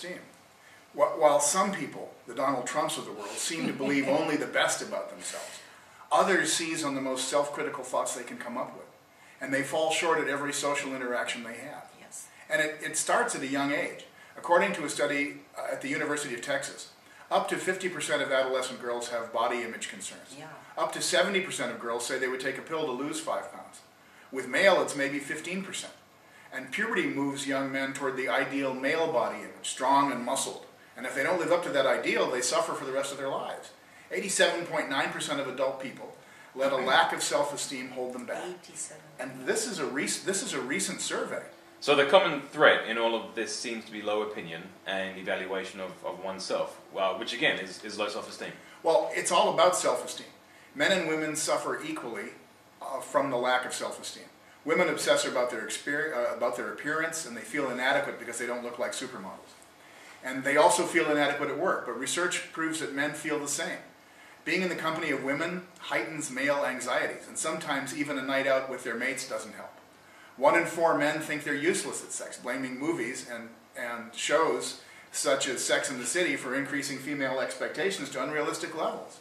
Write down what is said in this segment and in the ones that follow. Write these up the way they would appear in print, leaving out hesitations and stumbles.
self-esteem. While some people, the Donald Trumps of the world, seem to believe only the best about themselves, others seize on the most self-critical thoughts they can come up with. And they fall short at every social interaction they have. Yes. And it starts at a young age. According to a study at the University of Texas, up to 50% of adolescent girls have body image concerns. Yeah. Up to 70% of girls say they would take a pill to lose 5 pounds. With male, it's maybe 15%. And puberty moves young men toward the ideal male body image, strong and muscled. And if they don't live up to that ideal, they suffer for the rest of their lives. 87.9% of adult people let a lack of self-esteem hold them back. 87. And this is a recent survey. So the common thread in all of this seems to be low opinion and evaluation of oneself, which again is low self-esteem. Well, it's all about self-esteem. Men and women suffer equally from the lack of self-esteem. Women obsess about their appearance, and they feel inadequate because they don't look like supermodels. And they also feel inadequate at work, but research proves that men feel the same. Being in the company of women heightens male anxieties, and sometimes even a night out with their mates doesn't help. 1 in 4 men think they're useless at sex, blaming movies and shows such as Sex and the City for increasing female expectations to unrealistic levels.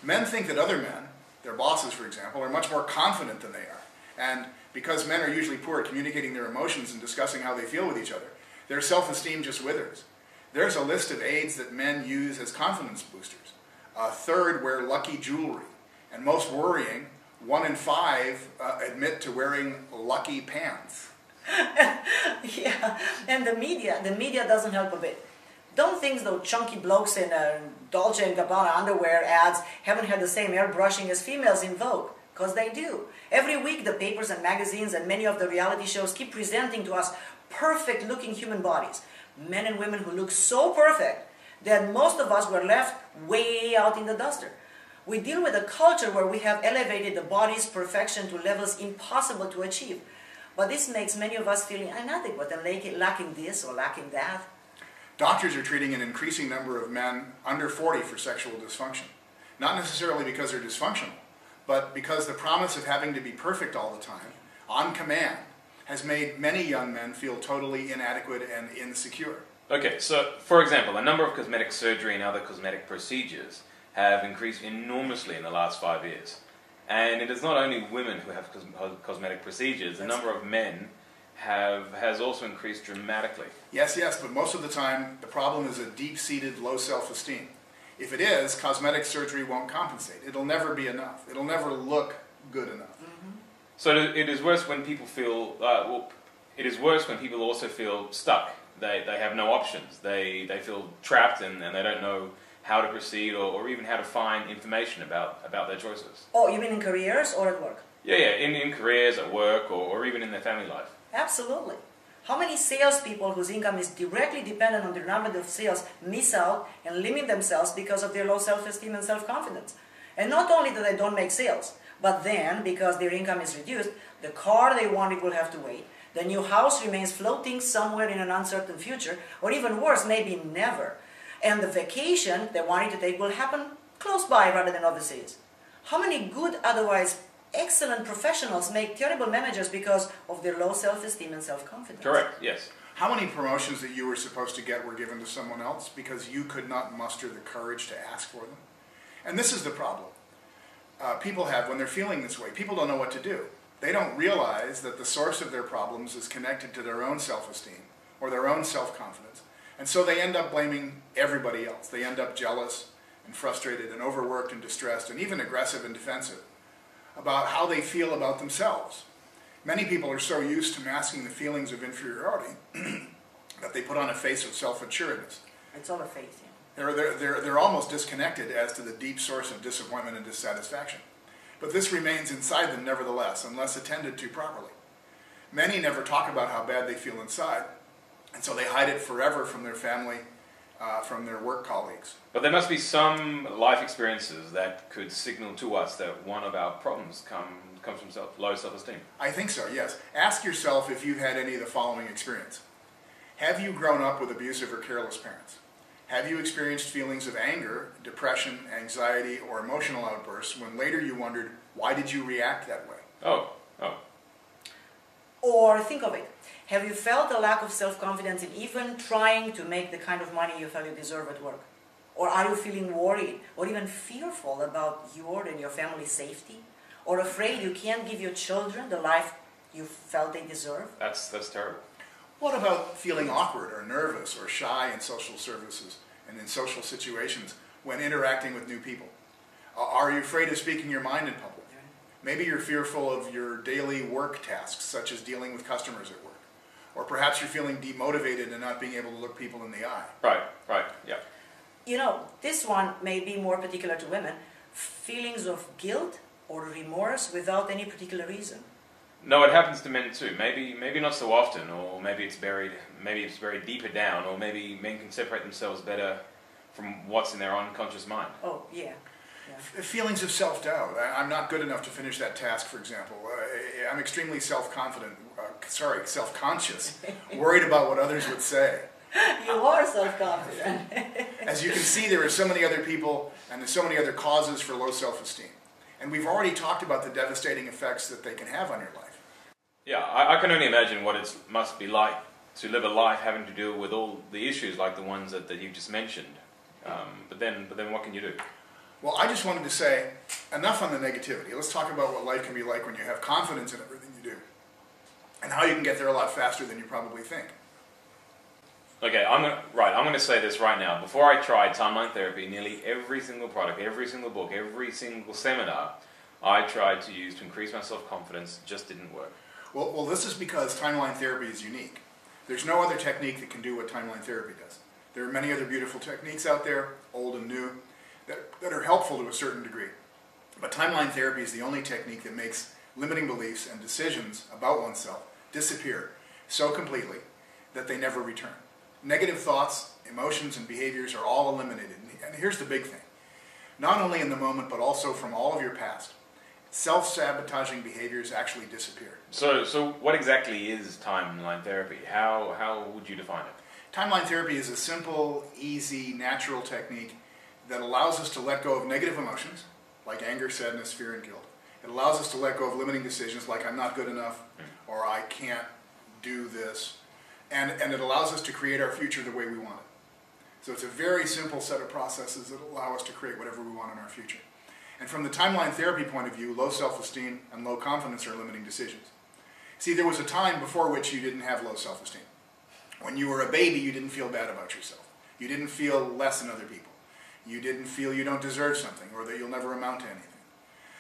Men think that other men, their bosses for example, are much more confident than they are. And because men are usually poor at communicating their emotions and discussing how they feel with each other, their self-esteem just withers. There's a list of aids that men use as confidence boosters. A third wear lucky jewelry. And most worrying, 1 in 5 admit to wearing lucky pants. Yeah, and the media doesn't help a bit. Don't think those chunky blokes in Dolce & Gabbana underwear ads haven't had the same airbrushing as females in Vogue, because they do. Every week the papers and magazines and many of the reality shows keep presenting to us perfect looking human bodies. Men and women who look so perfect that most of us were left way out in the duster. We deal with a culture where we have elevated the body's perfection to levels impossible to achieve. But this makes many of us feeling inadequate and lacking this or lacking that. Doctors are treating an increasing number of men under 40 for sexual dysfunction. Not necessarily because they're dysfunctional, but because the promise of having to be perfect all the time, on command, has made many young men feel totally inadequate and insecure. Okay, so for example, the number of cosmetic surgery and other cosmetic procedures have increased enormously in the last 5 years. And it is not only women who have cosmetic procedures, the number of men has also increased dramatically. Yes, but most of the time the problem is a deep-seated low self-esteem. If it is, cosmetic surgery won't compensate. It'll never be enough. It'll never look good enough. Mm-hmm. So it is worse when people feel, it is worse when people also feel stuck. They have no options. They feel trapped and they don't know how to proceed or even how to find information about their choices. Oh, you mean in careers or at work? Yeah, in careers, at work, or even in their family life. Absolutely. How many salespeople whose income is directly dependent on the number of sales miss out and limit themselves because of their low self-esteem and self-confidence? And not only that they don't make sales, but then, because their income is reduced, the car they wanted will have to wait. The new house remains floating somewhere in an uncertain future, or even worse, maybe never. And the vacation they wanted to take will happen close by rather than overseas. How many good, otherwise excellent professionals make terrible managers because of their low self-esteem and self-confidence? Correct, yes. How many promotions that you were supposed to get were given to someone else because you could not muster the courage to ask for them? And this is the problem people have when they're feeling this way. People don't know what to do. They don't realize that the source of their problems is connected to their own self-esteem or their own self-confidence. And so they end up blaming everybody else. They end up jealous and frustrated and overworked and distressed and even aggressive and defensive about how they feel about themselves. Many people are so used to masking the feelings of inferiority that they put on a face of self-assuredness. It's all a face, yeah. They're almost disconnected as to the deep source of disappointment and dissatisfaction. But this remains inside them nevertheless, unless attended to properly. Many never talk about how bad they feel inside, and so they hide it forever from their family, from their work colleagues. But there must be some life experiences that could signal to us that one of our problems comes from low self-esteem. I think so, yes. Ask yourself if you've had any of the following experience. Have you grown up with abusive or careless parents? Have you experienced feelings of anger, depression, anxiety, or emotional outbursts when later you wondered, why did you react that way? Oh. Or think of it. Have you felt a lack of self-confidence in even trying to make the kind of money you felt you deserve at work? Or are you feeling worried or even fearful about your and your family's safety? Or afraid you can't give your children the life you felt they deserve? That's terrible. What about feeling awkward or nervous or shy in social services and in social situations when interacting with new people? Are you afraid of speaking your mind in public? Maybe you're fearful of your daily work tasks, such as dealing with customers at work. Or perhaps you're feeling demotivated and not being able to look people in the eye. Right, yeah. You know, this one may be more particular to women. Feelings of guilt or remorse without any particular reason. No, it happens to men too. Maybe not so often, or maybe it's buried deeper down, or maybe men can separate themselves better from what's in their unconscious mind. Oh, yeah. Feelings of self-doubt. I'm not good enough to finish that task, for example. I'm extremely self-conscious, worried about what others would say. You are self-confident. As you can see, there are so many other people and there's so many other causes for low self-esteem. And we've already talked about the devastating effects that they can have on your life. Yeah, I can only imagine what it must be like to live a life having to deal with all the issues like the ones that you just mentioned. But then what can you do? Well, I just wanted to say, enough on the negativity. Let's talk about what life can be like when you have confidence in everything you do. And how you can get there a lot faster than you probably think. Okay, I'm going to say this right now. Before I tried timeline therapy, nearly every single product, every single book, every single seminar I tried to use to increase my self-confidence just didn't work. Well, this is because timeline therapy is unique. There's no other technique that can do what timeline therapy does. There are many other beautiful techniques out there, old and new, that are helpful to a certain degree. But timeline therapy is the only technique that makes limiting beliefs and decisions about oneself disappear so completely that they never return. Negative thoughts, emotions, and behaviors are all eliminated. And here's the big thing. Not only in the moment, but also from all of your past, self-sabotaging behaviors actually disappear. So what exactly is timeline therapy? How would you define it? Timeline therapy is a simple, easy, natural technique that allows us to let go of negative emotions, like anger, sadness, fear, and guilt. It allows us to let go of limiting decisions like I'm not good enough, or I can't do this. And it allows us to create our future the way we want it. So it's a very simple set of processes that allow us to create whatever we want in our future. And from the timeline therapy point of view, low self-esteem and low confidence are limiting decisions. See, there was a time before which you didn't have low self-esteem. When you were a baby, you didn't feel bad about yourself. You didn't feel less than other people. You didn't feel you don't deserve something or that you'll never amount to anything.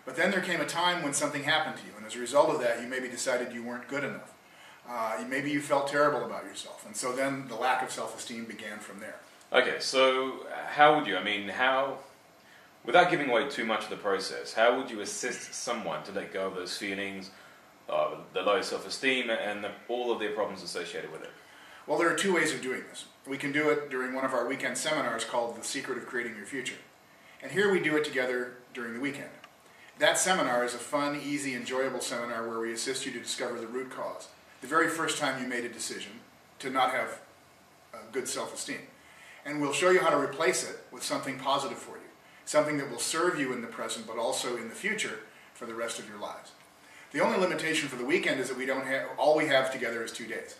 But then there came a time when something happened to you, and as a result of that, you maybe decided you weren't good enough. Maybe you felt terrible about yourself, and so then the lack of self-esteem began from there. Okay, so how would you, without giving away too much of the process, how would you assist someone to let go of those feelings, the low self-esteem, and all of their problems associated with it? Well, there are two ways of doing this. We can do it during one of our weekend seminars called The Secret of Creating Your Future. And here we do it together during the weekend. That seminar is a fun, easy, enjoyable seminar where we assist you to discover the root cause. The very first time you made a decision to not have good self-esteem. And we'll show you how to replace it with something positive for you. Something that will serve you in the present, but also in the future for the rest of your lives. The only limitation for the weekend is that we don't have, all we have together is 2 days.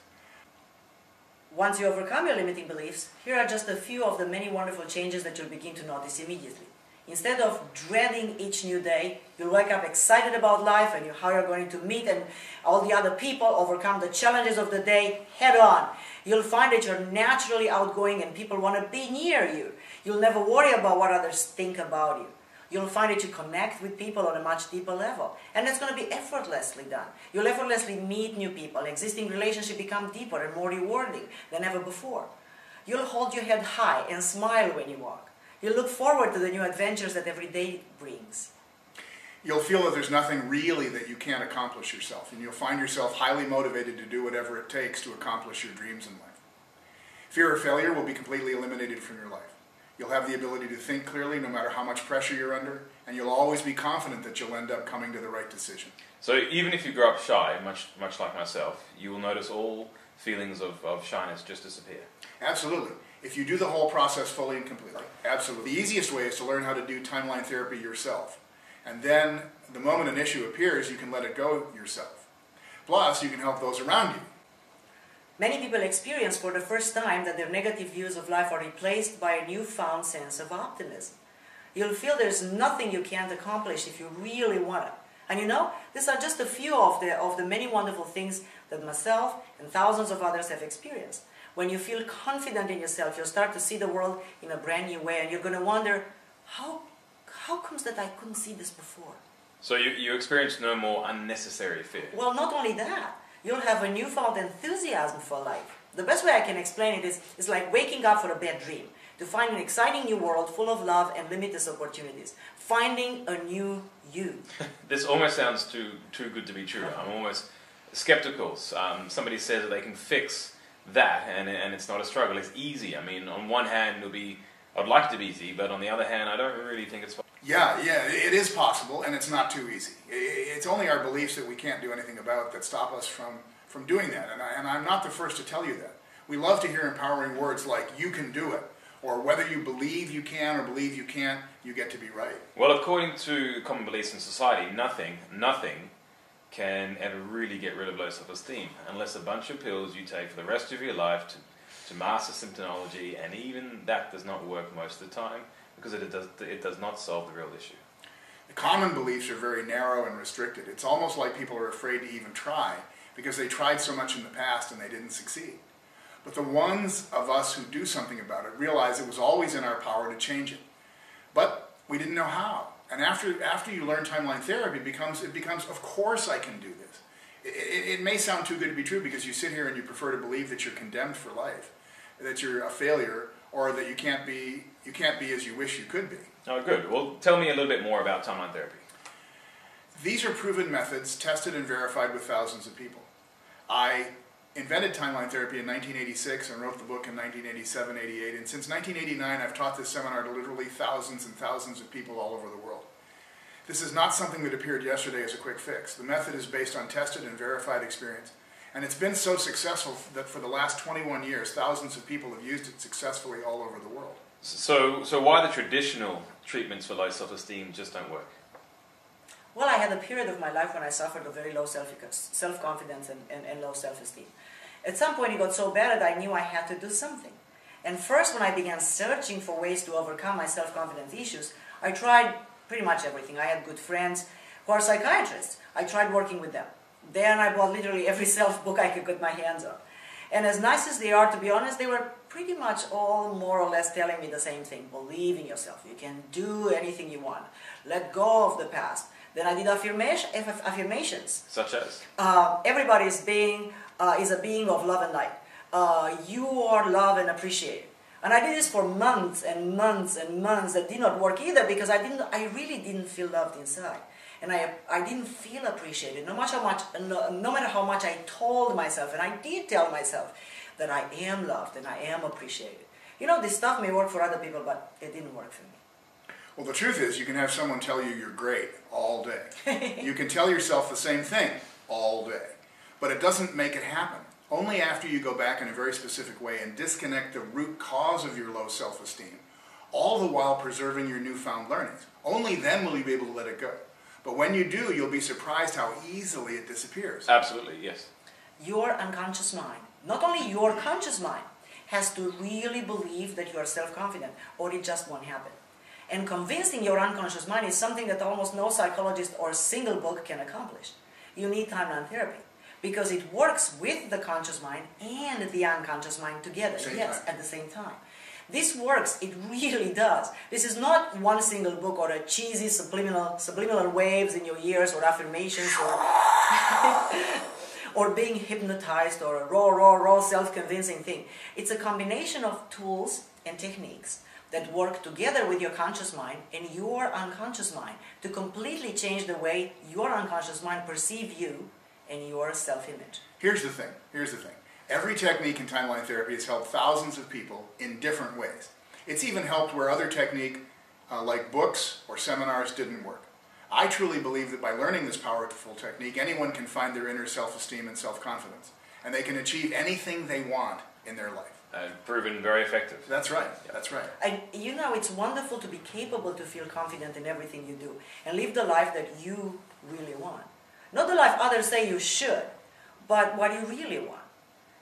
Once you overcome your limiting beliefs, here are just a few of the many wonderful changes that you'll begin to notice immediately. Instead of dreading each new day, you'll wake up excited about life and how you're going to meet and all the other people, overcome the challenges of the day head on. You'll find that you're naturally outgoing and people want to be near you. You'll never worry about what others think about you. You'll find that you connect with people on a much deeper level. And it's going to be effortlessly done. You'll effortlessly meet new people. Existing relationships become deeper and more rewarding than ever before. You'll hold your head high and smile when you walk. You'll look forward to the new adventures that every day brings. You'll feel that there's nothing really that you can't accomplish yourself, and you'll find yourself highly motivated to do whatever it takes to accomplish your dreams in life. Fear of failure will be completely eliminated from your life. You'll have the ability to think clearly no matter how much pressure you're under, and you'll always be confident that you'll end up coming to the right decision. So even if you grow up shy, much like myself, you will notice all feelings of shyness just disappear. Absolutely. If you do the whole process fully and completely. Absolutely. The easiest way is to learn how to do timeline therapy yourself. And then, the moment an issue appears, you can let it go yourself. Plus, you can help those around you. Many people experience for the first time that their negative views of life are replaced by a newfound sense of optimism. You'll feel there's nothing you can't accomplish if you really want it. And you know, these are just a few of the many wonderful things that myself and thousands of others have experienced. When you feel confident in yourself, you'll start to see the world in a brand new way, and you're going to wonder, how comes that I couldn't see this before? So you experience no more unnecessary fear. Well, not only that, you'll have a newfound enthusiasm for life. The best way I can explain it is like waking up for a bad dream, to find an exciting new world full of love and limitless opportunities. Finding a new you. This almost sounds too good to be true. I'm almost skeptical. Somebody says that they can fix that, and it's not a struggle. It's easy. I mean, on one hand, I'd like it to be easy, but on the other hand, I don't really think it's possible. Yeah, it is possible, and it's not too easy. It's only our beliefs that we can't do anything about that stop us from doing that, and I'm not the first to tell you that. We love to hear empowering words like, you can do it, or whether you believe you can or believe you can't, you get to be right. Well, according to common beliefs in society, nothing can ever really get rid of low self-esteem, unless a bunch of pills you take for the rest of your life to master symptomology, and even that does not work most of the time, because it does not solve the real issue. The common beliefs are very narrow and restricted. It's almost like people are afraid to even try, because they tried so much in the past and they didn't succeed. But the ones of us who do something about it realize it was always in our power to change it. But we didn't know how. And after you learn timeline therapy, it becomes, of course I can do this. It may sound too good to be true, because you sit here and you prefer to believe that you're condemned for life, that you're a failure, or that you can't be as you wish you could be. Oh, good. Well, tell me a little bit more about timeline therapy. These are proven methods, tested and verified with thousands of people. I invented timeline therapy in 1986 and wrote the book in 1987, 88, and since 1989 I've taught this seminar to literally thousands and thousands of people all over the world. This is not something that appeared yesterday as a quick fix. The method is based on tested and verified experience, and it's been so successful that for the last 21 years thousands of people have used it successfully all over the world. So why the traditional treatments for low self-esteem just don't work? Well, I had a period of my life when I suffered of very low self-confidence and low self-esteem. At some point it got so bad that I knew I had to do something. And first, when I began searching for ways to overcome my self-confidence issues, I tried pretty much everything. I had good friends who are psychiatrists. I tried working with them. Then I bought literally every self-book I could get my hands on. And as nice as they are, to be honest, they were pretty much all more or less telling me the same thing. Believe in yourself. You can do anything you want. Let go of the past. Then I did affirmations. Such as? Everybody is a being of love and light. You are loved and appreciated. And I did this for months and months and months. That did not work either, because I really didn't feel loved inside. And I didn't feel appreciated, no matter how much I told myself, and I did tell myself that I am loved and I am appreciated. You know, this stuff may work for other people, but it didn't work for me. Well, the truth is, you can have someone tell you you're great all day. You can tell yourself the same thing all day. But it doesn't make it happen. Only after you go back in a very specific way and disconnect the root cause of your low self-esteem, all the while preserving your newfound learnings. Only then will you be able to let it go. But when you do, you'll be surprised how easily it disappears. Absolutely, yes. Your unconscious mind, not only your conscious mind, has to really believe that you are self-confident, or it just won't happen. And convincing your unconscious mind is something that almost no psychologist or single book can accomplish. You need timeline therapy, because it works with the conscious mind and the unconscious mind together, at the same time. This works, it really does. This is not one single book or a cheesy subliminal waves in your ears or affirmations or being hypnotized or a raw self-convincing thing. It's a combination of tools and techniques that work together with your conscious mind and your unconscious mind to completely change the way your unconscious mind perceives you and your self-image. Here's the thing. Every technique in timeline therapy has helped thousands of people in different ways. It's even helped where other technique, like books or seminars, didn't work. I truly believe that by learning this powerful technique, anyone can find their inner self-esteem and self-confidence, and they can achieve anything they want in their life. Proven very effective. That's right. That's right. And you know, it's wonderful to be capable to feel confident in everything you do and live the life that you really want. Not the life others say you should, but what you really want.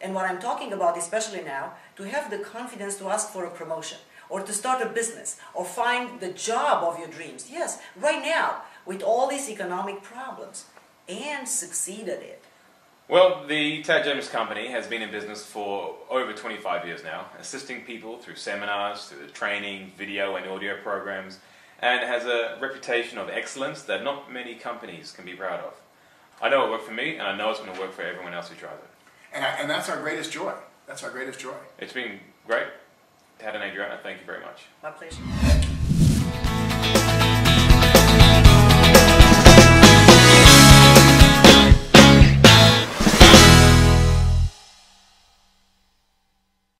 And what I'm talking about, especially now, to have the confidence to ask for a promotion, or to start a business, or find the job of your dreams. Yes, right now, with all these economic problems, and succeed at it. Well, the Tad James Company has been in business for over 25 years now, assisting people through seminars, through the training, video and audio programs, and has a reputation of excellence that not many companies can be proud of. I know it worked for me, and I know it's going to work for everyone else who tries it. And that's our greatest joy. That's our greatest joy. It's been great. Tad and Adriana, thank you very much. My pleasure.